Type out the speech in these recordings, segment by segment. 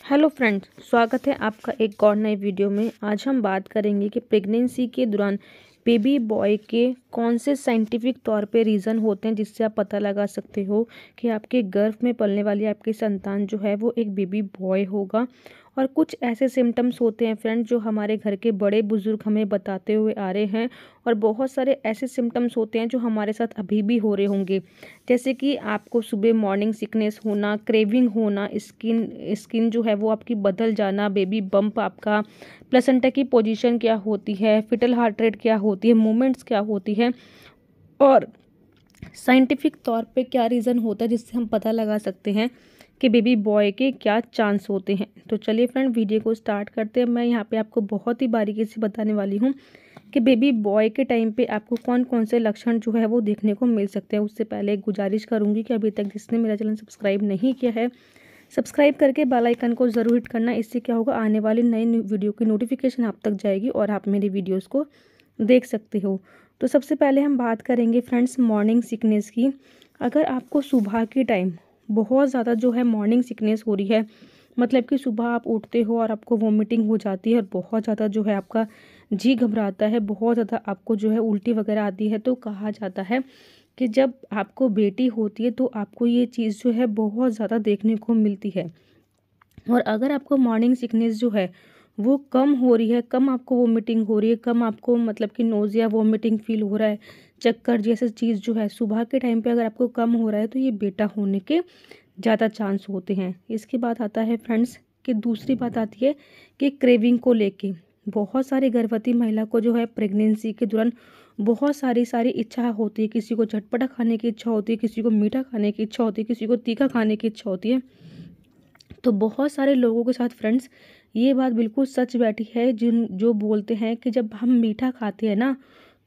Hello friends, स्वागत है आपका एक और नए वीडियो में। आज हम बात करेंगे कि प्रेगनेंसी के दौरान बेबी बॉय के कौन से साइंटिफिक तौर पे रीज़न होते हैं जिससे आप पता लगा सकते हो कि आपके गर्भ में पलने वाली आपकी संतान जो है वो एक बेबी बॉय होगा। और कुछ ऐसे सिम्टम्स होते हैं फ्रेंड जो हमारे घर के बड़े बुजुर्ग हमें बताते हुए आ रहे हैं, और बहुत सारे ऐसे सिम्टम्स होते हैं जो हमारे साथ अभी भी हो रहे होंगे। जैसे कि आपको सुबह मॉर्निंग सिकनेस होना, क्रेविंग होना, स्किन जो है वो आपकी बदल जाना, बेबी बम्प आपका, प्लेसेंटा की पोजीशन क्या होती है, फिटल हार्ट रेट क्या होती है, मूवमेंट्स क्या होती है, और साइंटिफिक तौर पे क्या रीज़न होता है जिससे हम पता लगा सकते हैं कि बेबी बॉय के क्या चांस होते हैं। तो चलिए फ्रेंड, वीडियो को स्टार्ट करते हैं। मैं यहाँ पे आपको बहुत ही बारीकी से बताने वाली हूँ कि बेबी बॉय के टाइम पे आपको कौन कौन से लक्षण जो है वो देखने को मिल सकते हैं। उससे पहले एक गुजारिश करूँगी कि अभी तक जिसने मेरा चैनल सब्सक्राइब नहीं किया है, सब्सक्राइब करके बेल आइकन को ज़रूर हिट करना। इससे क्या होगा, आने वाली नई वीडियो की नोटिफिकेशन आप तक जाएगी और आप मेरी वीडियोज़ को देख सकते हो। तो सबसे पहले हम बात करेंगे फ्रेंड्स मॉर्निंग सिकनेस की। अगर आपको सुबह के टाइम बहुत ज़्यादा जो है मॉर्निंग सिकनेस हो रही है, मतलब कि सुबह आप उठते हो और आपको वॉमिटिंग हो जाती है और बहुत ज़्यादा जो है आपका जी घबराता है, बहुत ज़्यादा आपको जो है उल्टी वगैरह आती है, तो कहा जाता है कि जब आपको बेटी होती है तो आपको ये चीज़ जो है बहुत ज़्यादा देखने को मिलती है। और अगर आपको मॉर्निंग सिकनेस जो है वो कम हो रही है, कम आपको वोमिटिंग हो रही है, कम आपको मतलब कि नोज़िया वोमिटिंग फील हो रहा है, चक्कर जैसे चीज़ जो है सुबह के टाइम पे अगर आपको कम हो रहा है, तो ये बेटा होने के ज़्यादा चांस होते हैं। इसके बाद आता है फ्रेंड्स कि दूसरी बात आती है कि क्रेविंग को लेके। बहुत सारी गर्भवती महिला को जो है प्रेगनेंसी के दौरान बहुत सारी इच्छा होती है। किसी को चटपटा खाने की इच्छा होती है, किसी को मीठा खाने की इच्छा होती है, किसी को तीखा खाने की इच्छा होती है। तो बहुत सारे लोगों के साथ फ्रेंड्स ये बात बिल्कुल सच बैठी है, जिन जो बोलते हैं कि जब हम मीठा खाते हैं ना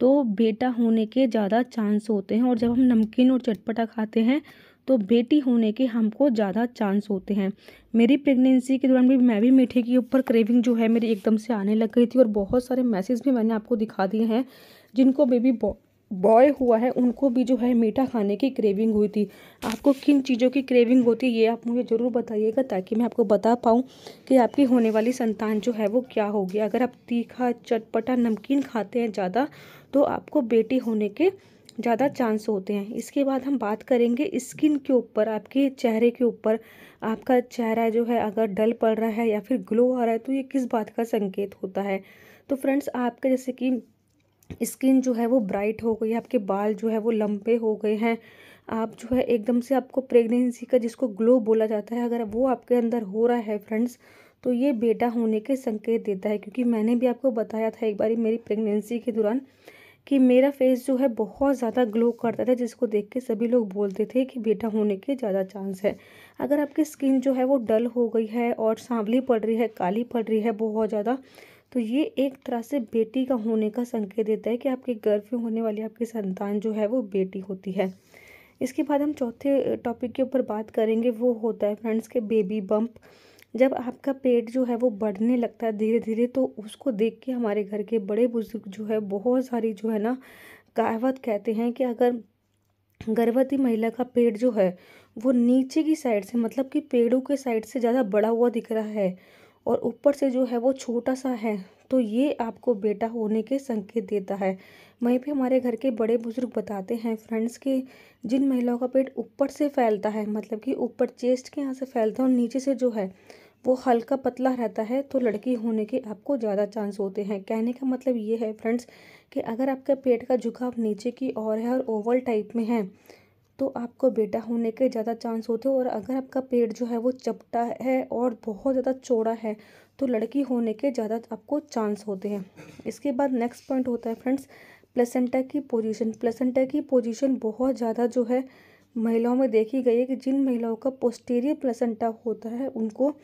तो बेटा होने के ज़्यादा चांस होते हैं, और जब हम नमकीन और चटपटा खाते हैं तो बेटी होने के हमको ज़्यादा चांस होते हैं। मेरी प्रेगनेंसी के दौरान भी मैं भी मीठे के ऊपर क्रेविंग जो है मेरी एकदम से आने लग गई थी, और बहुत सारे मैसेज भी मैंने आपको दिखा दिए हैं जिनको बेबी बॉय हुआ है, उनको भी जो है मीठा खाने की क्रेविंग हुई थी। आपको किन चीज़ों की क्रेविंग होती है ये आप मुझे ज़रूर बताइएगा, ताकि मैं आपको बता पाऊँ कि आपकी होने वाली संतान जो है वो क्या होगी। अगर आप तीखा चटपटा नमकीन खाते हैं ज़्यादा तो आपको बेटी होने के ज़्यादा चांस होते हैं। इसके बाद हम बात करेंगे स्किन के ऊपर, आपके चेहरे के ऊपर। आपका चेहरा जो है अगर डल पड़ रहा है या फिर ग्लो आ रहा है तो ये किस बात का संकेत होता है। तो फ्रेंड्स आपका जैसे कि स्किन जो है वो ब्राइट हो गई है, आपके बाल जो है वो लंबे हो गए हैं, आप जो है एकदम से आपको प्रेगनेंसी का जिसको ग्लो बोला जाता है अगर वो आपके अंदर हो रहा है फ्रेंड्स, तो ये बेटा होने के संकेत देता है। क्योंकि मैंने भी आपको बताया था एक बारी मेरी प्रेगनेंसी के दौरान कि मेरा फेस जो है बहुत ज़्यादा ग्लो करता था, जिसको देख के सभी लोग बोलते थे कि बेटा होने के ज़्यादा चांस है। अगर आपकी स्किन जो है वो डल हो गई है और सांवली पड़ रही है, काली पड़ रही है बहुत ज़्यादा, तो ये एक तरह से बेटी का होने का संकेत देता है कि आपके गर्भ में होने वाली आपकी संतान जो है वो बेटी होती है। इसके बाद हम चौथे टॉपिक के ऊपर बात करेंगे, वो होता है फ्रेंड्स के बेबी बम्प। जब आपका पेट जो है वो बढ़ने लगता है धीरे धीरे, तो उसको देख के हमारे घर के बड़े बुजुर्ग जो है बहुत सारी जो है ना कहावत कहते हैं कि अगर गर्भवती महिला का पेट जो है वो नीचे की साइड से, मतलब कि पेड़ों के साइड से ज़्यादा बड़ा हुआ दिख रहा है और ऊपर से जो है वो छोटा सा है, तो ये आपको बेटा होने के संकेत देता है। वहीं पे हमारे घर के बड़े बुजुर्ग बताते हैं फ्रेंड्स कि जिन महिलाओं का पेट ऊपर से फैलता है, मतलब कि ऊपर चेस्ट के यहाँ से फैलता है और नीचे से जो है वो हल्का पतला रहता है, तो लड़की होने के आपको ज़्यादा चांस होते हैं। कहने का मतलब ये है फ्रेंड्स कि अगर आपका पेट का झुकाव नीचे की ओर है और ओवल टाइप में है तो आपको बेटा होने के ज़्यादा चांस होते हैं, और अगर आपका पेट जो है वो चपटा है और बहुत ज़्यादा चौड़ा है तो लड़की होने के ज़्यादा आपको चांस होते हैं। इसके बाद नेक्स्ट पॉइंट होता है फ्रेंड्स प्लेसेंटा की पोजीशन। प्लेसेंटा की पोजीशन बहुत ज़्यादा जो है महिलाओं में देखी गई है कि जिन महिलाओं का पोस्टीरियर प्लेसेंटा होता है उनको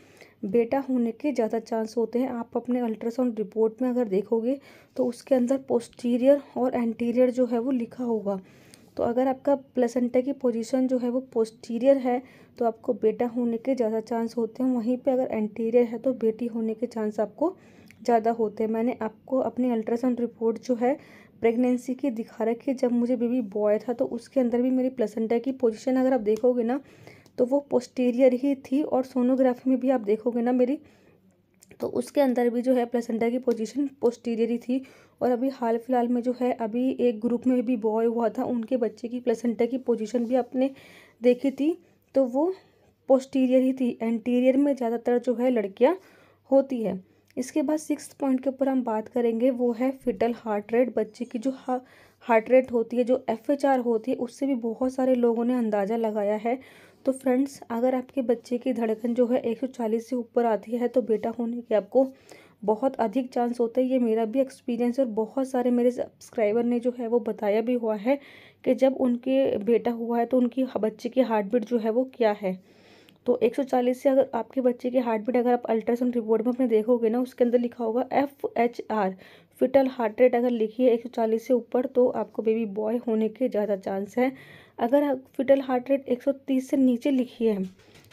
बेटा होने के ज़्यादा चांस होते हैं। आप अपने अल्ट्रासाउंड रिपोर्ट में अगर देखोगे तो उसके अंदर पोस्टीरियर और एंटीरियर जो है वो लिखा होगा। तो अगर आपका प्लेसेंटा की पोजीशन जो है वो पोस्टीरियर है तो आपको बेटा होने के ज़्यादा चांस होते हैं, वहीं पे अगर एंटीरियर है तो बेटी होने के चांस आपको ज़्यादा होते हैं। मैंने आपको अपनी अल्ट्रासाउंड रिपोर्ट जो है प्रेगनेंसी की दिखा रखी है, जब मुझे बेबी बॉय था तो उसके अंदर भी मेरी प्लेसेंटा की पोजीशन अगर आप देखोगे ना तो वो पोस्टीरियर ही थी। और सोनोग्राफी में भी आप देखोगे ना मेरी, तो उसके अंदर भी जो है प्लेसेंटा की पोजीशन पोस्टीरियर ही थी। और अभी हाल फिलहाल में जो है अभी एक ग्रुप में भी बॉय हुआ था, उनके बच्चे की प्लेसेंटा की पोजीशन भी आपने देखी थी, तो वो पोस्टीरियर ही थी। एंटीरियर में ज़्यादातर जो है लड़कियां होती है। इसके बाद 6th पॉइंट के ऊपर हम बात करेंगे, वो है फिटल हार्ट रेट। बच्चे की जो हार्ट रेट होती है, जो FHR होती है, उससे भी बहुत सारे लोगों ने अंदाज़ा लगाया है। तो फ्रेंड्स, अगर आपके बच्चे की धड़कन जो है 140 से ऊपर आती है तो बेटा होने के आपको बहुत अधिक चांस होते हैं। ये मेरा भी एक्सपीरियंस है और बहुत सारे मेरे सब्सक्राइबर ने जो है वो बताया भी हुआ है कि जब उनके बेटा हुआ है तो उनकी बच्चे की हार्ट बीट जो है वो क्या है। तो 140 से अगर आपके बच्चे की हार्ट बीट, अगर आप अल्ट्रासाउंड रिपोर्ट में अपने देखोगे ना, उसके अंदर लिखा होगा FHR, फिटल हार्ट रेट अगर लिखी है 140 से ऊपर तो आपको बेबी बॉय होने के ज़्यादा चांस है। अगर फिटल हार्ट रेट 130 से नीचे लिखी है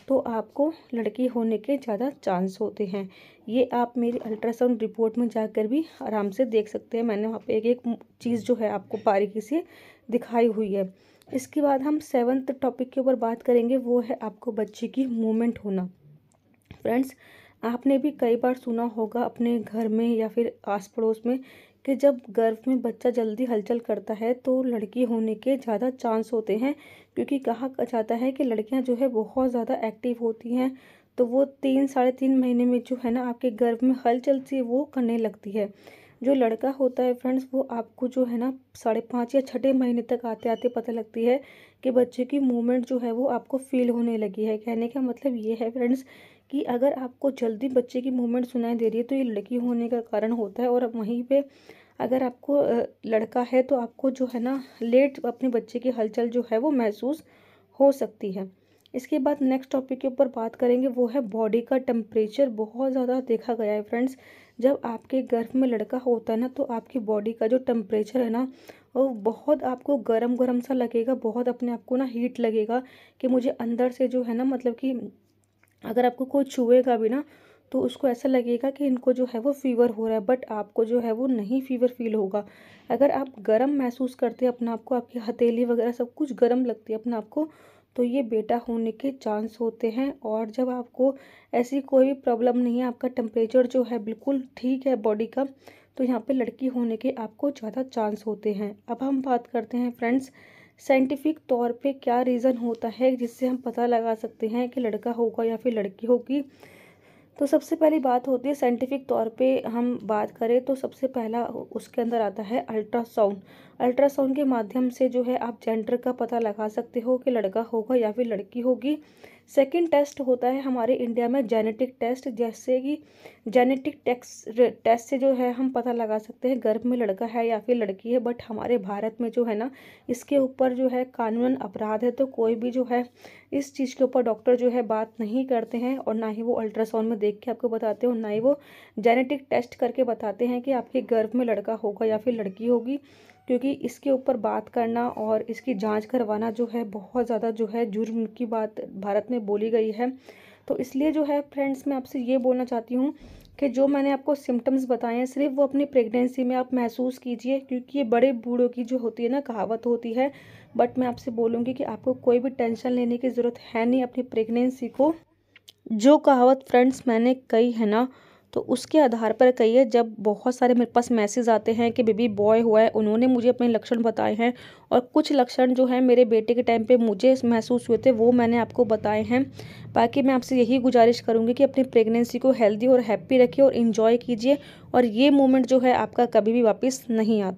तो आपको लड़की होने के ज़्यादा चांस होते हैं। ये आप मेरी अल्ट्रासाउंड रिपोर्ट में जाकर भी आराम से देख सकते हैं। मैंने वहाँ पे एक एक चीज़ जो है आपको बारीकी से दिखाई हुई है। इसके बाद हम 7th टॉपिक के ऊपर बात करेंगे, वो है आपको बच्चे की मूवमेंट होना। फ्रेंड्स, आपने भी कई बार सुना होगा अपने घर में या फिर आस पड़ोस में कि जब गर्भ में बच्चा जल्दी हलचल करता है तो लड़की होने के ज़्यादा चांस होते हैं, क्योंकि कहा जाता है कि लड़कियां जो है बहुत ज़्यादा एक्टिव होती हैं। तो वो 3-3.5 महीने में जो है ना आपके गर्भ में हलचल सी वो करने लगती है। जो लड़का होता है फ्रेंड्स, वो आपको जो है ना 5.5 या 6 महीने तक आते आते पता लगती है कि बच्चे की मूवमेंट जो है वो आपको फील होने लगी है। कहने का मतलब ये है फ्रेंड्स कि अगर आपको जल्दी बच्चे की मूवमेंट सुनाई दे रही है तो ये लड़की होने का कारण होता है। और अब वहीं पे अगर आपको लड़का है तो आपको जो है ना लेट अपने बच्चे की हलचल जो है वो महसूस हो सकती है। इसके बाद नेक्स्ट टॉपिक के ऊपर बात करेंगे, वो है बॉडी का टेम्परेचर। बहुत ज़्यादा देखा गया है फ्रेंड्स, जब आपके गर्भ में लड़का होता है ना तो आपकी बॉडी का जो टेम्परेचर है ना वो बहुत आपको गरम गरम सा लगेगा, बहुत अपने आप को ना हीट लगेगा कि मुझे अंदर से जो है ना, मतलब कि अगर आपको कोई छुएगा भी ना तो उसको ऐसा लगेगा कि इनको जो है वो फीवर हो रहा है, बट आपको जो है वो नहीं फीवर फील होगा। अगर आप गर्म महसूस करते हैं अपने आप को, आपकी हथेली वगैरह सब कुछ गर्म लगती है अपने आप को, तो ये बेटा होने के चांस होते हैं। और जब आपको ऐसी कोई भी प्रॉब्लम नहीं है, आपका टेम्परेचर जो है बिल्कुल ठीक है बॉडी का, तो यहाँ पे लड़की होने के आपको ज़्यादा चांस होते हैं। अब हम बात करते हैं फ्रेंड्स, साइंटिफिक तौर पे क्या रीज़न होता है जिससे हम पता लगा सकते हैं कि लड़का होगा या फिर लड़की होगी। तो सबसे पहली बात होती है, साइंटिफिक तौर पे हम बात करें तो सबसे पहला उसके अंदर आता है अल्ट्रासाउंड। अल्ट्रासाउंड के माध्यम से जो है आप जेंडर का पता लगा सकते हो कि लड़का होगा या फिर लड़की होगी। सेकंड टेस्ट होता है हमारे इंडिया में जेनेटिक टेस्ट, जैसे कि जेनेटिक टेस्ट से जो है हम पता लगा सकते हैं गर्भ में लड़का है या फिर लड़की है। बट हमारे भारत में जो है ना इसके ऊपर जो है कानूनन अपराध है, तो कोई भी जो है इस चीज़ के ऊपर डॉक्टर जो है बात नहीं करते हैं, और ना ही वो अल्ट्रासाउंड में देख के आपको बताते हैं, और ना ही वो जेनेटिक टेस्ट करके बताते हैं कि आपके गर्भ में लड़का होगा या फिर लड़की होगी। क्योंकि इसके ऊपर बात करना और इसकी जांच करवाना जो है बहुत ज़्यादा जो है जुर्म की बात भारत में बोली गई है। तो इसलिए जो है फ्रेंड्स, मैं आपसे ये बोलना चाहती हूँ कि जो मैंने आपको सिम्टम्स बताए हैं सिर्फ वो अपनी प्रेगनेंसी में आप महसूस कीजिए, क्योंकि ये बड़े बूढ़ों की जो होती है ना कहावत होती है। बट मैं आपसे बोलूँगी कि आपको कोई भी टेंशन लेने की ज़रूरत है नहीं अपनी प्रेगनेंसी को। जो कहावत फ्रेंड्स मैंने कही है ना, तो उसके आधार पर कही है। जब बहुत सारे मेरे पास मैसेज आते हैं कि बेबी बॉय हुआ है, उन्होंने मुझे अपने लक्षण बताए हैं, और कुछ लक्षण जो है मेरे बेटे के टाइम पे मुझे महसूस हुए थे वो मैंने आपको बताए हैं। बाकी मैं आपसे यही गुजारिश करूँगी कि अपनी प्रेगनेंसी को हेल्दी और हैप्पी रखिए और इन्जॉय कीजिए, और ये मोमेंट जो है आपका कभी भी वापस नहीं आता।